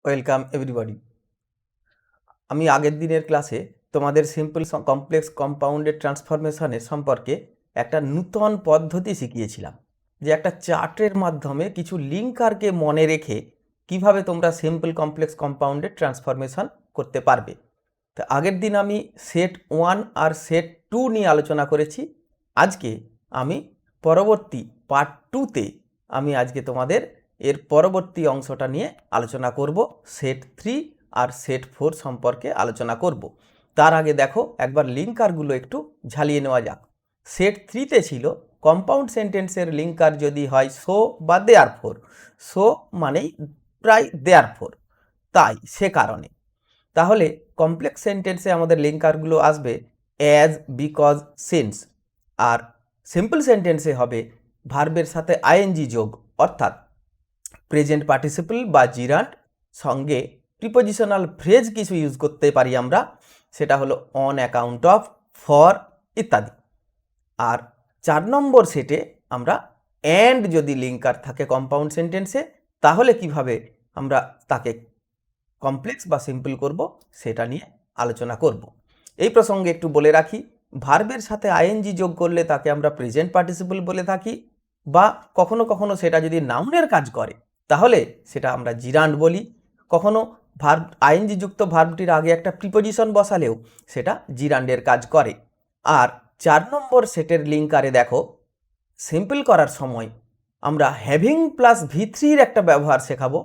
Welcome everybody. আমি আগের দিনের ক্লাসে তোমাদের সিম্পল কমপ্লেক্স কম্পাউন্ডেড ট্রান্সফরমেশনের সম্পর্কে একটা নূতন পদ্ধতি শিখিয়েছিলাম, যে একটা চার্টের মাধ্যমে কিছু লিঙ্কারকে মনে রেখে কিভাবে তোমরা সিম্পল কমপ্লেক্স কম্পাউন্ডেড ট্রান্সফরমেশন করতে পারবে। তো আগের দিন আমি সেট 1 আর সেট 2 নিয়ে আলোচনা করেছি। আজকে আমি পরবর্তী পার্ট 2তে আমি আজকে তোমাদের এর পরবর্তী অংশটা নিয়ে আলোচনা করব, সেট 3 আর সেট 4 সম্পর্কে আলোচনা করব। তার আগে দেখো একবার লিঙ্কারগুলো একটু ঝালিয়ে নেওয়া যাক। সেট 3তে ছিল কম্পাউন্ড সেন্টেন্সের লিঙ্কার যদি হয় সো বা দেয়ারফোর। সো মানেই প্রায় দেয়ারফোর, তাই সে কারণে। তাহলে কমপ্লেক্স সেন্টেন্সে আমাদের লিঙ্কারগুলো আসবে অ্যাজ, বিকজ, সিন্স। আর সিম্পল সেন্টেন্সে হবে ভার্বের সাথে আইএনজি যোগ, অর্থাৎ প্রেজেন্ট পার্টিসিপল বা জিরান্ড, সঙ্গে প্রিপোজিশনাল ফ্রেজ কিছু ইউজ করতে পারি আমরা, সেটা হলো অন অ্যাকাউন্ট অফ, ফর ইত্যাদি। আর 4 নম্বর সেটে আমরা অ্যান্ড যদি লিঙ্কার থাকে কম্পাউন্ড সেন্টেন্সে, তাহলে কিভাবে আমরা তাকে কমপ্লেক্স বা সিম্পল করব সেটা নিয়ে আলোচনা করব। এই প্রসঙ্গে একটু বলে রাখি, ভার্বের সাথে আইএনজি যোগ করলে তাকে আমরা প্রেজেন্ট পার্টিসিপল বলে থাকি, বা কখনো কখনো সেটা যদি নাউনের কাজ করে তাহলে সেটা আমরা জিরান্ড বলি। কখনো ভার্ব আইএনজি যুক্ত ভার্বটির আগে একটা প্রিপোজিশন বসালেও সেটা জিরান্ডের কাজ করে। আর 4 নম্বর সেটের লিঙ্কারে দেখো, সিম্পল করার সময় আমরা হ্যাভিং প্লাস V3-র একটা ব্যবহার শেখাবো।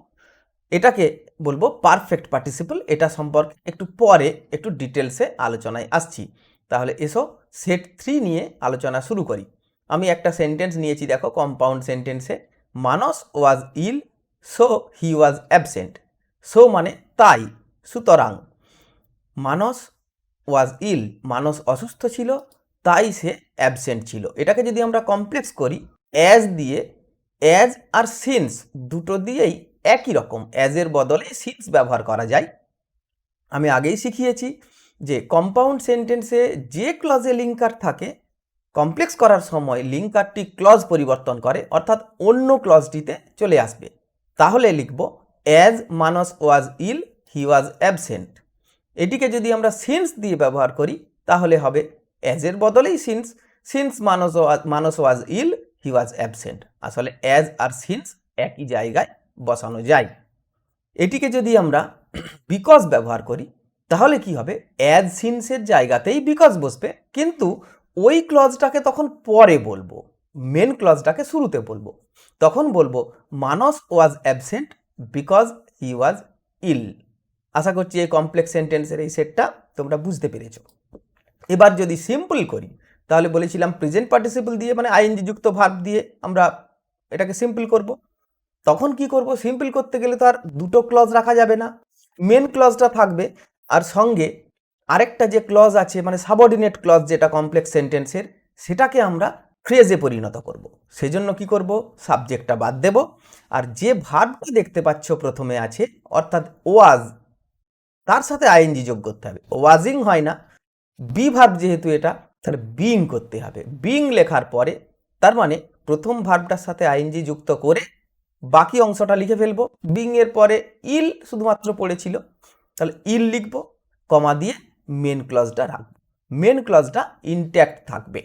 এটাকে বলবো পারফেক্ট পার্টিসিপল। এটা সম্পর্কে একটু পরে একটু ডিটেলসে আলোচনায় আসছি। তাহলে এসো সেট 3 নিয়ে আলোচনা শুরু করি। আমি একটা সেন্টেন্স নিয়েছি, দেখো কম্পাউন্ড সেন্টেন্সে Manas was ill so he was absent. So মানে তাই, সুতরাং। মানস ওয়াজ ইল, মানস অসুস্থ ছিল, তাই সে অ্যাবসেন্ট ছিল। এটাকে যদি আমরা কমপ্লেক্স করি অ্যাজ দিয়ে, অ্যাজ আর সিন্স দুটো দিয়েই একই রকম, অ্যাজের বদলে সিন্স ব্যবহার করা যায়। আমি আগেই শিখিয়েছি যে কম্পাউন্ড সেন্টেন্সে যে ক্লজে লিঙ্কার থাকে, কমপ্লেক্স করার সময় লিঙ্কারটি ক্লজ পরিবর্তন করে, অর্থাৎ অন্য ক্লজটিতে চলে আসবে। তাহলে লিখব as Manas was ill he was absent. এটিকে যদি আমরা সিন্স দিয়ে ব্যবহার করি তাহলে হবে অ্যাজের বদলেই since, since Manas was ill he was absent. আসলে অ্যাজ আর সিন্স একই জায়গায় বসানো যায়। এটিকে যদি আমরা বিকজ ব্যবহার করি তাহলে কি হবে, অ্যাজ সিন্সের জায়গাতেই বিকজ বসবে, কিন্তু ওই ক্লজটাকে তখন পরে বলবো, মেন ক্লজটাকে শুরুতে বলবো। তখন বলবো মানস ওয়াজ অ্যাবসেন্ট বিকজ হি ওয়াজ ইল। আশা করছি এই কমপ্লেক্স সেন্টেন্সের এই সেটটা তোমরা বুঝতে পেরেছো। এবার যদি সিম্পল করি তাহলে বলেছিলাম প্রেজেন্ট পার্টিসিপল দিয়ে, মানে আইএনজি যুক্ত ভার্ব দিয়ে আমরা এটাকে সিম্পল করব। তখন কি করব, সিম্পল করতে গেলে তো আর দুটো ক্লজ রাখা যাবে না, মেন ক্লজটা থাকবে, আর সঙ্গে আরেকটা যে ক্লজ আছে মানে সাবঅর্ডিনেট ক্লজ যেটা কমপ্লেক্স সেন্টেন্সের, সেটাকে আমরা ফ্রেজে পরিণত করব। সেজন্য কি করব, সাবজেক্টটা বাদ দেব, আর যে ভার্বটা দেখতে পাচ্ছ প্রথমে আছে অর্থাৎ ওয়াজ, তার সাথে আইএনজি যোগ করতে হবে। ওয়াজিং হয় না, বি ভার্ব যেহেতু এটা, তাহলে বিং করতে হবে। বিং লেখার পরে তার মানে প্রথম ভার্বটার সাথে আইএনজি যুক্ত করে বাকি অংশটা লিখে ফেলবো। বিং এর পরে ইল শুধুমাত্র পড়েছিল, তাহলে ইল লিখবো, কমা দিয়ে মেন ক্লজটা রাখবো। মেন ক্লজটা ইনট্যাক্ট থাকবে,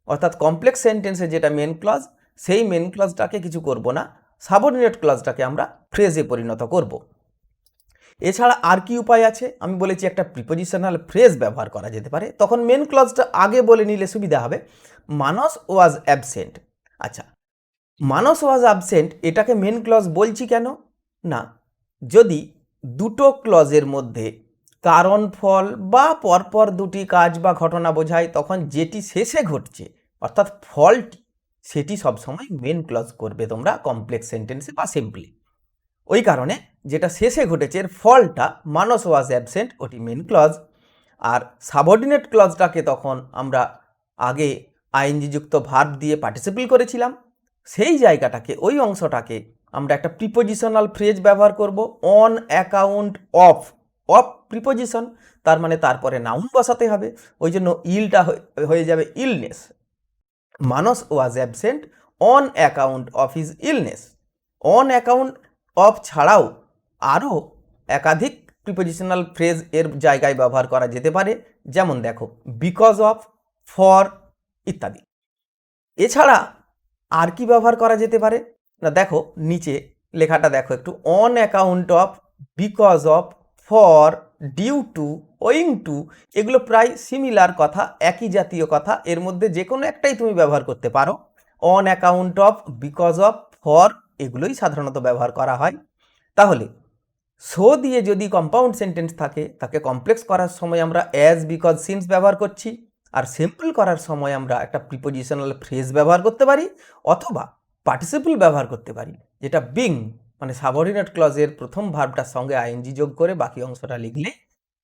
অর্থাৎ কমপ্লেক্স সেন্টেন্সে যেটা মেন ক্লজ, সেই মেন ক্লজটাকে কিছু করব না, সাবঅর্ডিনেট ক্লজটাকে আমরা ফ্রেজে পরিণত করব। এছাড়া আর কি উপায় আছে, আমি বলেছি একটা প্রিপোজিশনাল ফ্রেজ ব্যবহার করা যেতে পারে। তখন মেন ক্লজটা আগে বলে নিলে সুবিধা হবে, মানস ওয়াজ অ্যাবসেন্ট। আচ্ছা, মানস ওয়াজ অ্যাবসেন্ট এটাকে মেন ক্লজ বলছি কেন না, যদি দুটো ক্লজের মধ্যে কারণ ফল বা পরপর দুটি কাজ বা ঘটনা বোঝায়, তখন যেটি শেষে ঘটছে অর্থাৎ ফলটি, সেটি সবসময় মেন ক্লজ করবে তোমরা কমপ্লেক্স সেন্টেন্সে বা সিম্পলি। ওই কারণে যেটা শেষে ঘটেছে এর ফলটা মানস ওয়াজ অ্যাবসেন্ট, ওটি মেন ক্লজ। আর সাবঅর্ডিনেট ক্লজটাকে তখন আমরা আগে আইএনজি যুক্ত ভার্ব দিয়ে পার্টিসিপল করেছিলাম, সেই জায়গাটাকে, ওই অংশটাকে আমরা একটা প্রিপোজিশনাল ফ্রেজ ব্যবহার করব, on account of. Of preposition, তার মানে তারপরে নাউন বসাতে হবে, ওই জন্য ইলটা হয়ে যাবে illness. Manas was absent on account of his illness. On account of ছাড়াও আরও একাধিক প্রিপোজিশনাল ফ্রেজ এর জায়গায় ব্যবহার করা যেতে পারে, যেমন দেখো বিকজ অফ, ফর ইত্যাদি। এছাড়া আর কি ব্যবহার করা যেতে পারে না, দেখো নিচে লেখাটা দেখো একটু, on account of, because of, for, due to, owing to, এগুলো প্রায় সিমিলার কথা, একই জাতীয় কথা, এর মধ্যে যে কোনো একটাই তুমি ব্যবহার করতে পারো। On account of, because of, for এগুলোই সাধারণত ব্যবহার করা হয়। তাহলে সো দিয়ে যদি কম্পাউন্ড সেন্টেন্স থাকে তাকে কমপ্লেক্স করার সময় আমরা অ্যাজ, বিকজ, সিন্স ব্যবহার করছি, আর সিম্পল করার সময় আমরা একটা প্রিপোজিশনাল ফ্রেজ ব্যবহার করতে পারি অথবা পার্টিসিপল ব্যবহার করতে পারি, যেটা বিং মানে সাবঅর্ডিনেট ক্লজের প্রথম ভার্বটার সঙ্গে আইএনজি যোগ করে বাকি অংশটা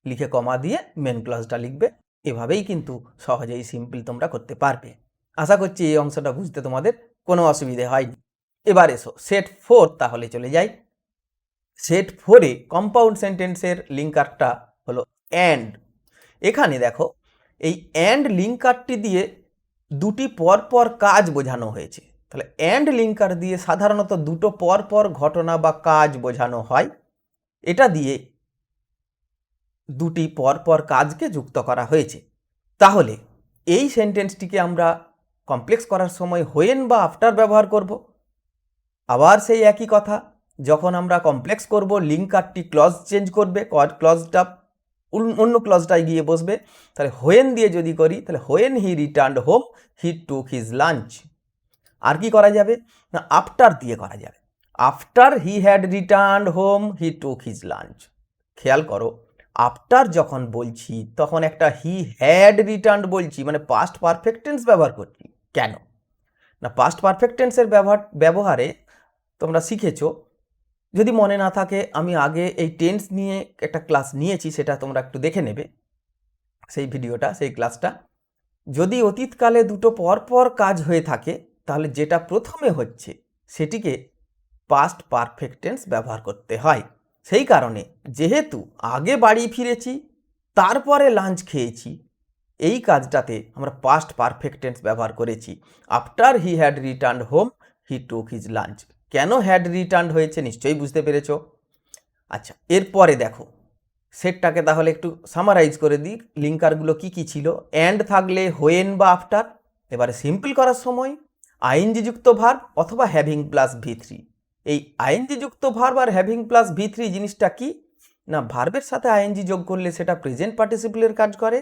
লিখে কমা দিয়ে মেন ক্লজটা লিখবে। এভাবেই কিন্তু সহজেই সিম্পল তোমরা করতে পারবে। আশা করছি এই অংশটা বুঝতে তোমাদের কোনো অসুবিধে হয়নি। এবার এসো সেট 4, তাহলে চলে যাই। সেট 4-এ কম্পাউন্ড সেন্টেন্সের লিঙ্কারটা হলো অ্যান্ড। এখানে দেখো এই অ্যান্ড লিঙ্কারটি দিয়ে দুটি পরপর কাজ বোঝানো হয়েছে। তাহলে অ্যান্ড লিঙ্কার দিয়ে সাধারণত দুটো পরপর ঘটনা বা কাজ বোঝানো হয়। এটা দিয়ে দুটি পরপর কাজকে যুক্ত করা হয়েছে। তাহলে এই সেন্টেন্সটিকে আমরা কমপ্লেক্স করার সময় হোয়েন বা আফটার ব্যবহার করব। আবার সেই একই কথা, যখন আমরা কমপ্লেক্স করব লিঙ্কারটি ক্লজ চেঞ্জ করবে, ক্লজটা অন্য ক্লজটায় গিয়ে বসবে। তাহলে হোয়েন দিয়ে যদি করি তাহলে when he returned home he took his lunch. আর কি করা যাবে না, আফটার দিয়ে করা যাবে, after he had returned home he took his lunch. খেয়াল করো আফটার যখন বলছি তখন একটা হি হ্যাড রিটার্নড বলছি, মানে পাস্ট পারফেক্ট টেন্স ব্যবহার করছি। কেন না, পাস্ট পারফেক্ট টেন্সের ব্যবহারে তোমরা শিখেছো, যদি মনে না থাকে আমি আগে এই টেন্স নিয়ে একটা ক্লাস নিয়েছি, সেটা তোমরা একটু দেখে নেবে সেই ভিডিওটা, সেই ক্লাসটা। যদি অতীতকালে দুটো পরপর কাজ হয়ে থাকে তাহলে যেটা প্রথমে হচ্ছে সেটিকে পাস্ট পারফেক্ট টেন্স ব্যবহার করতে হয়। সেই কারণে যেহেতু আগে বাড়ি ফিরেছি তারপরে লাঞ্চ খেয়েছি, এই কাজটাতে আমরা পাস্ট পারফেক্ট টেন্স ব্যবহার করেছি। After he had returned home he took his lunch. কেন হ্যাড রিটার্নড হয়েছে নিশ্চয়ই বুঝতে পেরেছো। আচ্ছা, এরপরে দেখো সেটটাকে তাহলে একটু সামারাইজ করে দিই, লিঙ্কারগুলো কি কি ছিল। অ্যান্ড থাকলে হোয়েন বা আফটার, এবারে সিম্পল করার সময় আইএনজি যুক্ত ভার্ব অথবা হ্যাভিং প্লাস V3। এই আইএনজি যুক্ত verb are having plus V3 জিনিসটা কি না, ভার্বের সাথে আইএনজি যোগ করলে সেটা প্রেজেন্ট পার্টিসিপলের কাজ করে,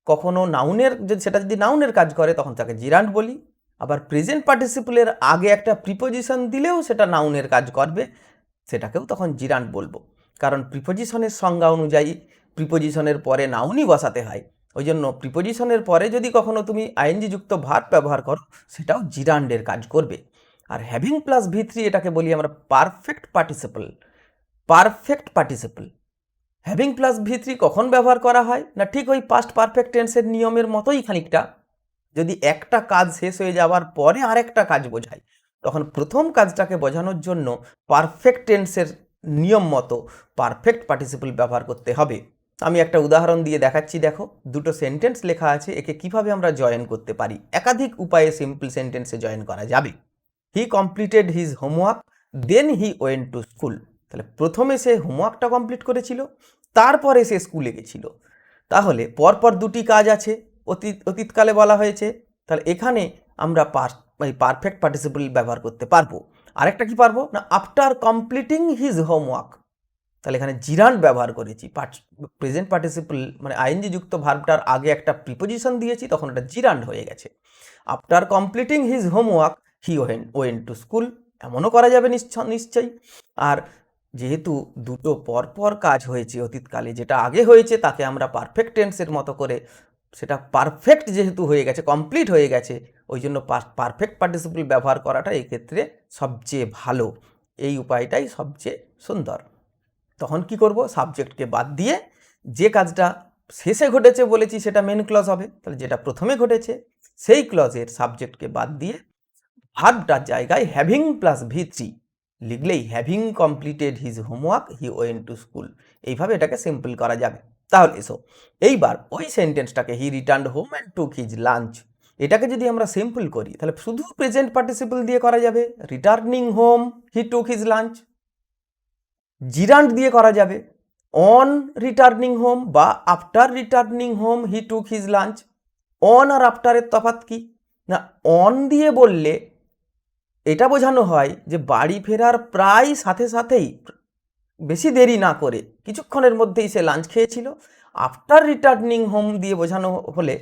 কখনো নাউনের, সেটা যদি নাউনের কাজ করে তখন তাকে জিরান্ড বলি, আবার প্রেজেন্ট পার্টিসিপলের আগে একটা প্রিপোজিশন দিলেও সেটা নাউনের কাজ করবে, সেটাকেও তখন জিরান্ড বলবো। কারণ প্রিপোজিশনের সংজ্ঞা অনুযায়ী প্রিপোজিশনের পরে নাউনই বসাতে হয়, ওই জন্য প্রিপোজিশনের পরে যদি কখনো তুমি আইএনজি যুক্ত ভার্ব ব্যবহার করো সেটাও জিরান্ডের কাজ করবে। আর হ্যাভিং প্লাস V3 এটাকে বলি আমরা perfect participle. Perfect participle having plus V3 কখন ব্যবহার করা হয় না, ঠিক ওই পাস্ট পারফেক্ট টেন্সের নিয়মের মতোই খানিকটা। যদি একটা কাজ শেষ হয়ে যাওয়ার পরে আরেকটা কাজ বোঝায় তখন প্রথম কাজটাকে বোঝানোর জন্য পারফেক্ট টেন্সের নিয়ম মতো পারফেক্ট পার্টিসিপল ব্যবহার করতে হবে। আমি একটা উদাহরণ দিয়ে দেখাচ্ছি, দেখো দুটো সেন্টেন্স লেখা আছে, একে কিভাবে আমরা জয়েন করতে পারি। একাধিক উপায়ে সিম্পল সেন্টেন্সে জয়েন করা যাবে। He completed his homework then he went to school. তাহলে প্রথমে সে হোমওয়ার্কটা কমপ্লিট করেছিল, তারপরে সে স্কুলে গেছিল। তাহলে পরপর দুটি কাজ আছে, অতীতকালে বলা হয়েছে, তাহলে এখানে আমরা পারফেক্ট পার্টিসিপল ব্যবহার করতে পারবো। আরেকটা কি পারবো না, আফটার কমপ্লিটিং হিজ হোমওয়ার্ক, তাহলে এখানে জিরান্ড ব্যবহার করেছি, প্রেজেন্ট পার্টিসিপল মানে আইএনজি যুক্ত ভার্বটার আগে একটা প্রিপোজিশন দিয়েছি, তখন এটা জিরান্ড হয়ে গেছে। After completing his homework he went to school, এমনও করা যাবে নিশ্চয়ই। আর যেহেতু দুটো পরপর কাজ হয়েছে অতীতকালে, যেটা আগে হয়েছে তাকে আমরা পারফেক্ট টেন্সের মতো করে, সেটা পারফেক্ট যেহেতু হয়ে গেছে, কমপ্লিট হয়ে গেছে, ওই জন্য পারফেক্ট পার্টিসিপল ব্যবহার করাটা এই ক্ষেত্রে সবচেয়ে ভালো, এই উপায়টাই সবচেয়ে সুন্দর। তখন কি করব, সাবজেক্টকে বাদ দিয়ে যে কাজটা শেষে ঘটেছে বলেছি সেটা মেন ক্লজ হবে, তাহলে যেটা প্রথমে ঘটেছে সেই ক্লজের সাবজেক্টকে বাদ দিয়ে ভার্বটার জায়গায় হ্যাভিং প্লাস V3 লিখলেই having completed his homework he went to school, এইভাবে এটাকে সিম্পল করা যাবে। তাহলে এসো এইবার ওই সেন্টেন্সটাকে he returned home and took his lunch, এটাকে যদি আমরা সিম্পল করি তাহলে শুধু প্রেজেন্ট পার্টিসিপল দিয়ে করা যাবে, returning home he took his lunch. Gerund দিয়ে করা যাবে, অন রিটার্নিং হোম বা after returning home he took his lunch. On আর আফটারের তফাৎ কি না, অন দিয়ে বললে এটা বোঝানো হয় যে বাড়ি ফেরার প্রায় সাথে সাথেই, বেশি দেরি না করে কিছুক্ষণের মধ্যেই সে লাঞ্চ খেয়েছিল। আফটার রিটার্নিং হোম দিয়ে বোঝানো হলে,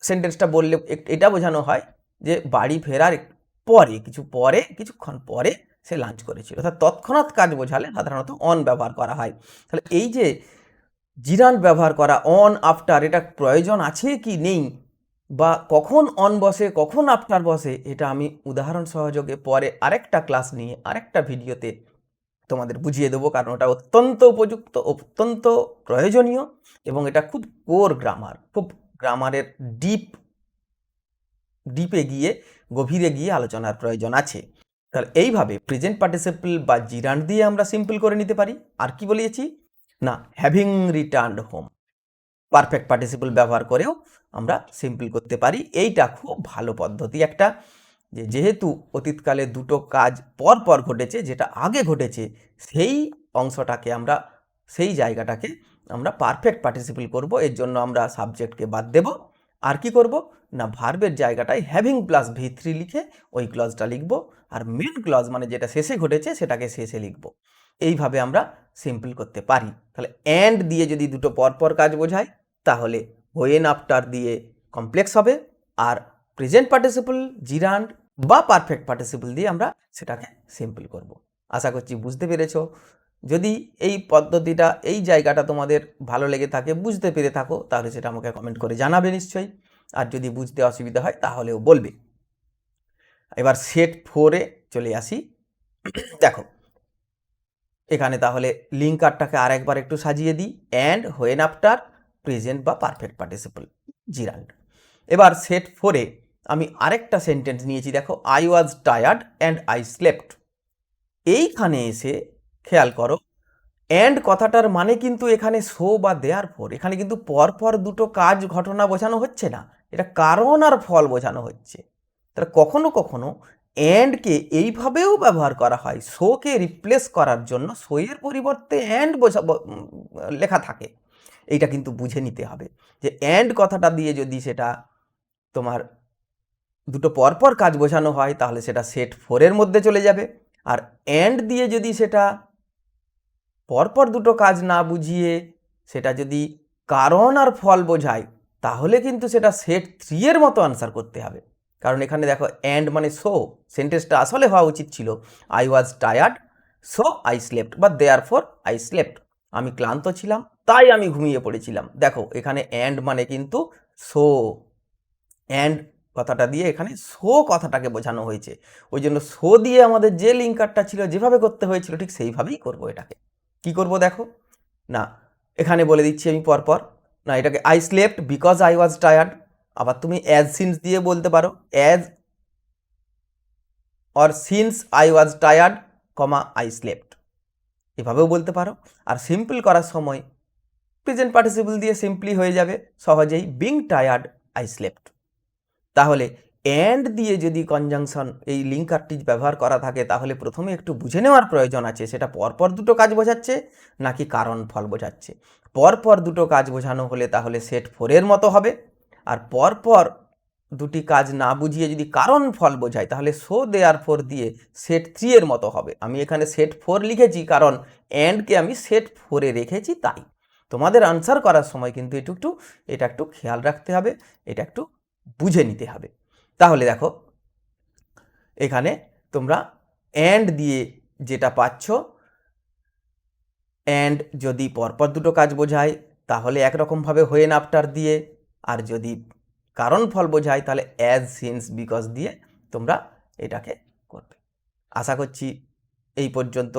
সেন্টেন্সটা বললে এটা বোঝানো হয় যে বাড়ি ফেরার কিছুক্ষণ পরে সে লাঞ্চ করেছিল। অর্থাৎ তৎক্ষণাৎ কাজ বোঝালে সাধারণত অন ব্যবহার করা হয়। তাহলে এই যে জিরান্ড ব্যবহার করা, অন আফটার, এটা প্রয়োজন আছে কি নেই, বা কখন অন বসে কখন আফটার বসে, এটা আমি উদাহরণ সহযোগে পরে আরেকটা ক্লাস নিয়ে আরেকটা ভিডিওতে তোমাদের বুঝিয়ে দেবো, কারণ ওটা অত্যন্ত উপযুক্ত, অত্যন্ত প্রয়োজনীয়, এবং এটা খুব কোর গ্রামার, খুব গ্রামারের ডিপে গিয়ে, গভীরে গিয়ে আলোচনার প্রয়োজন আছে। তাহলে এইভাবে প্রেজেন্ট পার্টিসিপল বা জিরান্ড দিয়ে আমরা সিম্পল করে নিতে পারি। আর কি বলিয়েছি না, having returned home, perfect participle ব্যবহার করেও আমরা সিম্পল করতে পারি। এইটা খুব ভালো পদ্ধতি একটা, যেহেতু অতীতকালে দুটো কাজ পর পর ঘটেছে, যেটা আগে ঘটেছে সেই অংশটাকে আমরা, সেই জায়গাটাকে আমরা পারফেক্ট পার্টিসিপল করব। এর জন্য আমরা সাবজেক্টকে বাদ দেব। আর কি করব না, ভার্বের জায়গাটায় হ্যাভিং প্লাস V3 লিখে ওই ক্লজটা লিখব, আর মেন ক্লজ মানে যেটা শেষে ঘটেছে সেটাকে শেষে লিখব। এইভাবে আমরা সিম্পল করতে পারি। তাহলে অ্যান্ড দিয়ে যদি দুটো পরপর কাজ বোঝায়, তাহলে হোয়েন আফটার দিয়ে কমপ্লেক্স হবে, আর প্রেজেন্ট পার্টিসিপল, জিরান্ড বা পারফেক্ট পার্টিসিপল দিয়ে আমরা সেটাকে সিম্পল করব। আশা করছি বুঝতে পেরেছো। যদি এই পদ্ধতিটা, এই জায়গাটা তোমাদের ভালো লেগে থাকে, বুঝতে পেরে থাকো, তাহলে সেটা আমাকে কমেন্ট করে জানাবে নিশ্চয়ই। আর যদি বুঝতে অসুবিধা হয় তাহলেও বলবে। এবার সেট 4-এ চলে আসি। দেখো এখানে তাহলে লিঙ্কারটাকে আর একবার একটু সাজিয়ে দিই, অ্যান্ড হোয়েন আফটার, প্রেজেন্ট বা পারফেক্ট পার্টিসিপল, জিরান্ড। এবার সেট 4-এ আমি আরেকটা সেন্টেন্স নিয়েছি, দেখো, I was tired and I slept. এইখানে এসে খেয়াল করো, অ্যান্ড কথাটার মানে কিন্তু এখানে সো বা দেয়ার ফর, এখানে কিন্তু পরপর দুটো কাজ, ঘটনা বোঝানো হচ্ছে না, এটা কারণ আর ফল বোঝানো হচ্ছে। তাহলে কখনো কখনো অ্যান্ডকে এইভাবেও ব্যবহার করা হয়, সোকে রিপ্লেস করার জন্য সোয়ের পরিবর্তে অ্যান্ড লেখা থাকে। এইটা কিন্তু বুঝে নিতে হবে যে অ্যান্ড কথাটা দিয়ে যদি সেটা তোমার দুটো পরপর কাজ বোঝানো হয়, তাহলে সেটা সেট 4-এর মধ্যে চলে যাবে। আর অ্যান্ড দিয়ে যদি সেটা পরপর দুটো কাজ না বুঝিয়ে সেটা যদি কারণ আর ফল বোঝায়, তাহলে কিন্তু সেটা সেট 3-এর মতো আনসার করতে হবে। কারণ এখানে দেখো, অ্যান্ড মানে সো, সেন্টেন্সটা আসলে হওয়া উচিত ছিল I was tired so I slept, বা দেয়ার ফর আই স্লেপ্ট, আমি ক্লান্ত ছিলাম তাই আমি ঘুমিয়ে পড়েছিলাম। দেখো এখানে অ্যান্ড মানে কিন্তু সো, অ্যান্ড কথাটা দিয়ে এখানে সো কথাটাকে বোঝানো হয়েছে। ওই জন্য সো দিয়ে আমাদের যে লিঙ্কারটা ছিল, যেভাবে করতে হয়েছিল, ঠিক সেইভাবেই করব। এটাকে কি করব দেখো না, এখানে বলে দিচ্ছি আমি পরপর। না, এটাকে I slept because I was tired. আবার তুমি অ্যাজ সিন্স দিয়ে বলতে পারো, as or since I was tired comma I slept, এভাবেও বলতে পারো। আর সিম্পল করার সময় প্রেজেন্ট পার্টিসিপল দিয়ে সিম্পলি হয়ে যাবে সহজেই, বিং টায়ার্ড আই স্লেপ্ট। তাহলে অ্যান্ড দিয়ে যদি কনজাংশন, এই লিঙ্কারটি ব্যবহার করা থাকে, তাহলে প্রথমে একটু বুঝে নেওয়ার প্রয়োজন আছে সেটা পরপর দুটো কাজ বোঝাচ্ছে নাকি কারণ ফল বোঝাচ্ছে। পরপর দুটো কাজ বোঝানো হলে তাহলে সেট 4-এর মতো হবে, আর পরপর দুটি কাজ না বুঝিয়ে যদি কারণ ফল বোঝায়, তাহলে সো দেয়ার ফর দিয়ে সেট 3-এর মতো হবে। আমি এখানে সেট 4 লিখেছি কারণ অ্যান্ডকে আমি সেট 4-এ রেখেছি, তাই তোমাদের আনসার করার সময় কিন্তু এটা একটু খেয়াল রাখতে হবে, এটা একটু বুঝে নিতে হবে। তাহলে দেখো এখানে তোমরা অ্যান্ড দিয়ে যেটা পাচ্ছ, অ্যান্ড যদি পরপর দুটো কাজ বোঝায় তাহলে একরকমভাবে হোয়েন আফটার দিয়ে, আর যদি কারণ ফল বোঝায় তাহলে অ্যাজ সিন্স বিকজ দিয়ে তোমরা এটাকে করবে। আশা করছি এই পর্যন্ত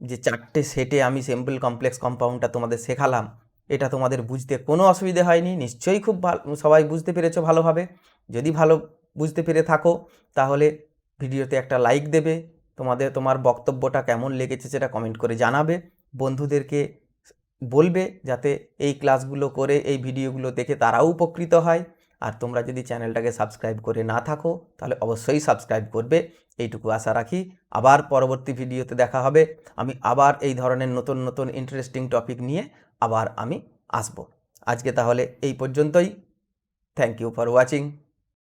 যে 4টে সেটে আমি সিম্পল কমপ্লেক্স কম্পাউন্ডটা তোমাদের শেখালাম, এটা তোমাদের বুঝতে কোনো অসুবিধে হয়নি, নিশ্চয়ই খুব ভালো, সবাই বুঝতে পেরেছো ভালোভাবে। যদি ভালো বুঝতে পেরে থাকো তাহলে ভিডিওতে একটা লাইক দেবে, তোমার বক্তব্যটা কেমন লেগেছে সেটা কমেন্ট করে জানাবে, বন্ধুদেরকে বলবে যাতে এই ক্লাসগুলো করে, এই ভিডিওগুলো দেখে তারাও উপকৃত হয়। আর তোমরা যদি চ্যানেলটাকে সাবস্ক্রাইব করে না থাকো তাহলে অবশ্যই সাবস্ক্রাইব করবে, এইটুকু আশা রাখি। আবার পরবর্তী ভিডিওতে দেখা হবে। আমি আবার এই ধরনের নতুন নতুন ইন্টারেস্টিং টপিক নিয়ে আবার আমি আসবো। আজকে তাহলে এই পর্যন্তই। Thank you for watching.